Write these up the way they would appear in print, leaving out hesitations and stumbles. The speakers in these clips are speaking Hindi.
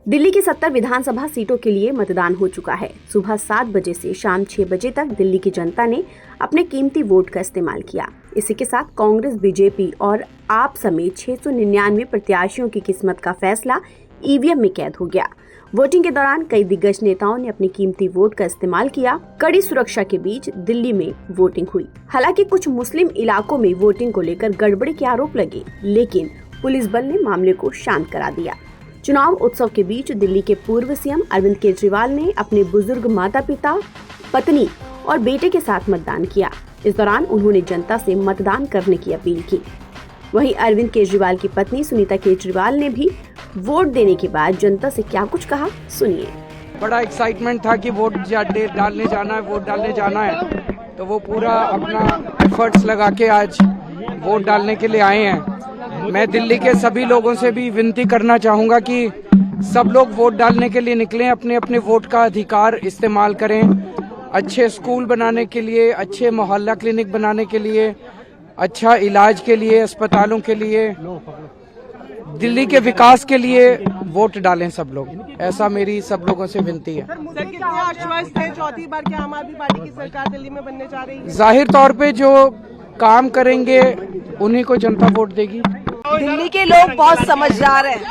दिल्ली की 70 विधानसभा सीटों के लिए मतदान हो चुका है। सुबह 7 बजे से शाम 6 बजे तक दिल्ली की जनता ने अपने कीमती वोट का इस्तेमाल किया। इसी के साथ कांग्रेस, बीजेपी और आप समेत 699 प्रत्याशियों की किस्मत का फैसला ईवीएम में कैद हो गया। वोटिंग के दौरान कई दिग्गज नेताओं ने अपने कीमती वोट का इस्तेमाल किया। कड़ी सुरक्षा के बीच दिल्ली में वोटिंग हुई। हालांकि कुछ मुस्लिम इलाकों में वोटिंग को लेकर गड़बड़ी के आरोप लगे, लेकिन पुलिस बल ने मामले को शांत करा दिया। चुनाव उत्सव के बीच दिल्ली के पूर्व सीएम अरविंद केजरीवाल ने अपने बुजुर्ग माता-पिता, पत्नी और बेटे के साथ मतदान किया। इस दौरान उन्होंने जनता से मतदान करने की अपील की। वहीं अरविंद केजरीवाल की पत्नी सुनीता केजरीवाल ने भी वोट देने के बाद जनता से क्या कुछ कहा, सुनिए। बड़ा एक्साइटमेंट था कि वोट डालने जाना है, तो वो पूरा अपना एफर्ट्स लगा के आज वोट डालने के लिए आए हैं। मैं दिल्ली के सभी लोगों से भी विनती करना चाहूँगा कि सब लोग वोट डालने के लिए निकलें, अपने अपने वोट का अधिकार इस्तेमाल करें। अच्छे स्कूल बनाने के लिए, अच्छे मोहल्ला क्लिनिक बनाने के लिए, अच्छा इलाज के लिए, अस्पतालों के लिए, दिल्ली के विकास के लिए वोट डालें सब लोग। ऐसा मेरी सब लोगों से विनती है। सर, कितने आश्वस्त हैं चौथी बार क्या आम आदमी पार्टी की सरकार दिल्ली में बनने जा रही है? जाहिर तौर पे जो काम करेंगे उन्हीं को जनता वोट देगी। दिल्ली के लोग बहुत समझदार हैं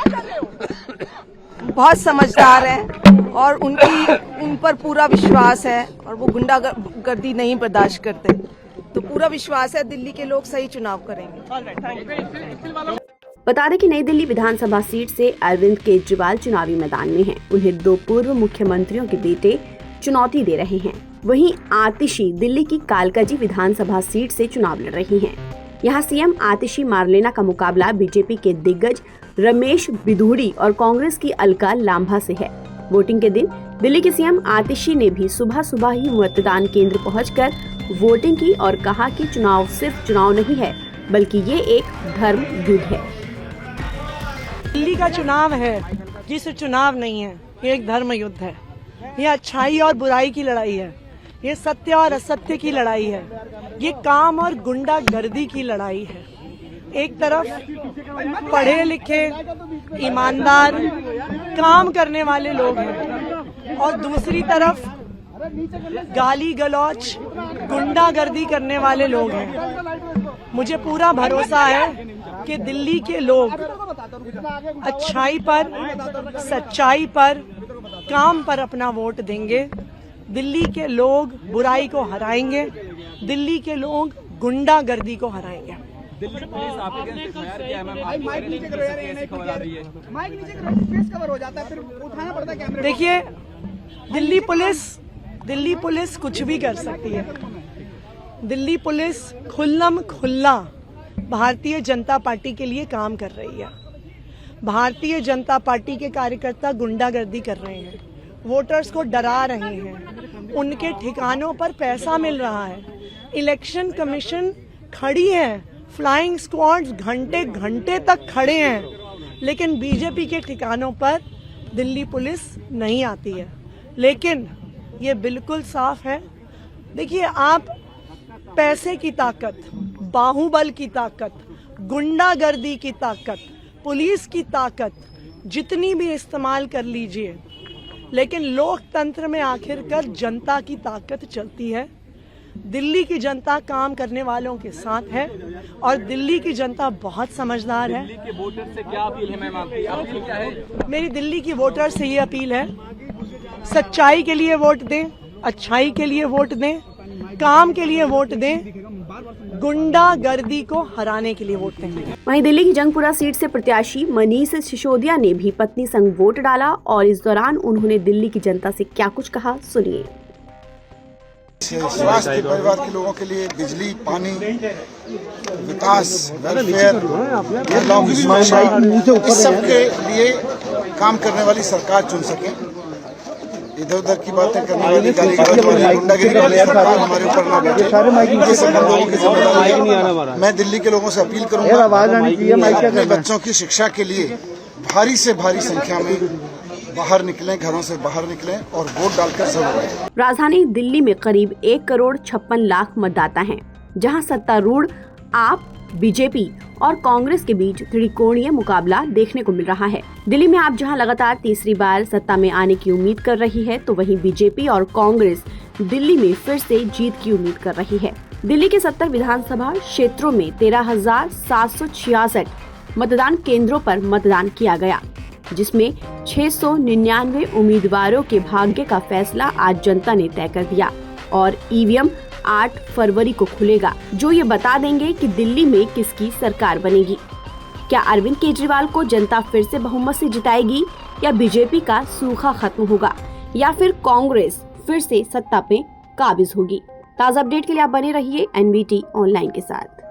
और उन पर पूरा विश्वास है और वो गुंडागर्दी नहीं बर्दाश्त करते। तो पूरा विश्वास है दिल्ली के लोग सही चुनाव करेंगे। बता दें कि नई दिल्ली विधानसभा सीट से अरविंद केजरीवाल चुनावी मैदान में हैं। उन्हें 2 पूर्व मुख्यमंत्रियों के बेटे चुनौती दे रहे हैं। वहीं आतिशी दिल्ली की कालकाजी विधानसभा सीट से चुनाव लड़ रही हैं। यहां सीएम आतिशी मारलेना का मुकाबला बीजेपी के दिग्गज रमेश बिधूड़ी और कांग्रेस की अलका लांबा से है। वोटिंग के दिन दिल्ली के सीएम आतिशी ने भी सुबह ही मतदान केंद्र पहुंचकर वोटिंग की और कहा कि चुनाव सिर्फ चुनाव नहीं है, बल्कि ये एक धर्म युद्ध है। दिल्ली का चुनाव है, ये सिर्फ चुनाव नहीं है, ये एक धर्म युद्ध है। ये अच्छाई और बुराई की लड़ाई है, ये सत्य और असत्य की लड़ाई है, ये काम और गुंडागर्दी की लड़ाई है। एक तरफ पढ़े लिखे, ईमानदार, काम करने वाले लोग हैं और दूसरी तरफ गाली गलौच, गुंडागर्दी करने वाले लोग हैं। मुझे पूरा भरोसा है कि दिल्ली के लोग अच्छाई पर, सच्चाई पर, काम पर अपना वोट देंगे। दिल्ली के लोग बुराई को हराएंगे, दिल्ली के लोग गुंडागर्दी को हराएंगे। दिल्ली पुलिस आपके अगेंस्ट एफआईआर किया है मैम, माइक नीचे करो यार, ऐसी खबर आ रही है। माइक नीचे करो, फेस कवर हो जाता है, फिर उठाना पड़ता है कैमरे। देखिए, दिल्ली पुलिस कुछ भी कर सकती है। दिल्ली पुलिस खुल्ला भारतीय जनता पार्टी के लिए काम कर रही है। भारतीय जनता पार्टी के कार्यकर्ता गुंडागर्दी कर रहे हैं, वोटर्स को डरा रहे हैं, उनके ठिकानों पर पैसा मिल रहा है। इलेक्शन कमीशन खड़ी है, फ्लाइंग स्क्वाड्स घंटे तक खड़े हैं, लेकिन बीजेपी के ठिकानों पर दिल्ली पुलिस नहीं आती है। लेकिन ये बिल्कुल साफ है, देखिए, आप पैसे की ताकत, बाहुबल की ताकत, गुंडागर्दी की ताकत, पुलिस की ताकत जितनी भी इस्तेमाल कर लीजिए, लेकिन लोकतंत्र में आखिरकार जनता की ताकत चलती है। दिल्ली की जनता काम करने वालों के साथ है और दिल्ली की जनता बहुत समझदार है। दिल्ली के वोटर से क्या अपील है मैम आपकी? अपील क्या है? मेरी दिल्ली की वोटर से ये अपील है, सच्चाई के लिए वोट दें, अच्छाई के लिए वोट दें, काम के लिए वोट दें, गुंडागर्दी को हराने के लिए वोट दें। वहीं दिल्ली की जंगपुरा सीट से प्रत्याशी मनीष सिसोदिया ने भी पत्नी संग वोट डाला और इस दौरान उन्होंने दिल्ली की जनता से क्या कुछ कहा, सुनिए। स्वास्थ्य परिवार के लोगों के लिए बिजली, पानी, विकास, वेलफेयर, महिलाओं की सुरक्षा, इस सब के लिए काम करने वाली सरकार चुन सके। इधर उधर की बातें करने वाली, गाली गलौज वाली, गुंडागिरी वाली सरकार हमारे ऊपर ना बैठे। ये सब हम लोगों की जिम्मेदारी है। मैं दिल्ली के लोगों से अपील करूंगा अपने बच्चों की शिक्षा के लिए भारी से भारी संख्या में बाहर निकलें, घरों से बाहर निकलें और वोट डालकर जरूर आएं। राजधानी दिल्ली में करीब 1 करोड़ 56 लाख मतदाता हैं, जहां सत्तारूढ़ आप बीजेपी और कांग्रेस के बीच त्रिकोणीय मुकाबला देखने को मिल रहा है। दिल्ली में आप जहां लगातार तीसरी बार सत्ता में आने की उम्मीद कर रही है, तो वहीं बीजेपी और कांग्रेस दिल्ली में फिर से जीत की उम्मीद कर रही है। दिल्ली के 70 विधानसभा क्षेत्रों में 13,766 मतदान केंद्रों पर मतदान किया गया, जिसमें 699 उम्मीदवारों के भाग्य का फैसला आज जनता ने तय कर दिया और ईवीएम 8 फरवरी को खुलेगा, जो ये बता देंगे कि दिल्ली में किसकी सरकार बनेगी। क्या अरविंद केजरीवाल को जनता फिर से बहुमत से जिताएगी या बीजेपी का सूखा खत्म होगा या फिर कांग्रेस फिर से सत्ता पे काबिज होगी। ताज़ा अपडेट के लिए आप बने रहिए एनवीटी ऑनलाइन के साथ।